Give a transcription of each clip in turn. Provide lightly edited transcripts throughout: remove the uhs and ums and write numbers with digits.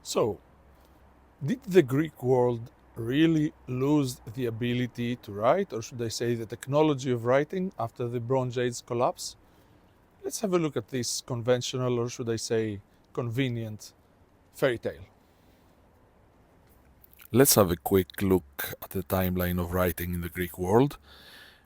So, did the Greek world really lose the ability to write, or should I say the technology of writing, after the Bronze Age collapse? Let's have a look at this conventional, or should I say convenient, fairy tale. Let's have a quick look at the timeline of writing in the Greek world.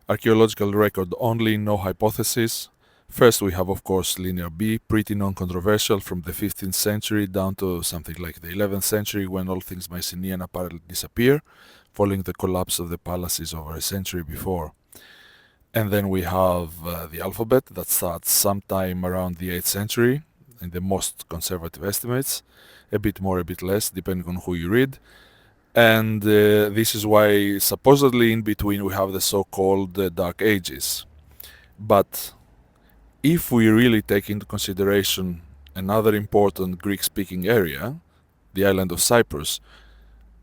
Archaeological record only, no hypothesis. First, we have, of course, Linear B, pretty non-controversial from the 15th century down to something like the 11th century, when all things Mycenaean apparently disappear, following the collapse of the palaces over a century before. And then we have the alphabet that starts sometime around the 8th century, in the most conservative estimates, a bit more, a bit less, depending on who you read. And this is why supposedly in between we have the so-called Dark Ages. But if we really take into consideration another important Greek-speaking area, the island of Cyprus,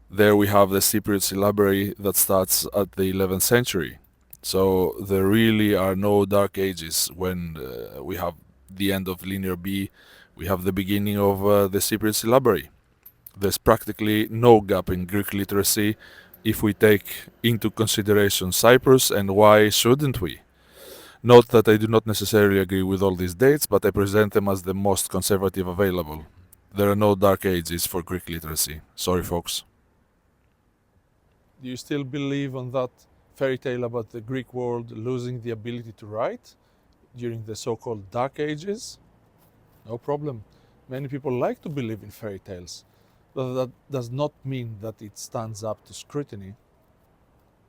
there we have the Cypriot syllabary that starts at the 11th century. So there really are no Dark Ages when we have the end of Linear B, we have the beginning of the Cypriot syllabary. There's practically no gap in Greek literacy if we take into consideration Cyprus, and why shouldn't we? Note that I do not necessarily agree with all these dates, but I present them as the most conservative available. There are no dark ages for Greek literacy. Sorry, folks. Do you still believe on that fairy tale about the Greek world losing the ability to write during the so-called Dark Ages? No problem. Many people like to believe in fairy tales, but that does not mean that it stands up to scrutiny.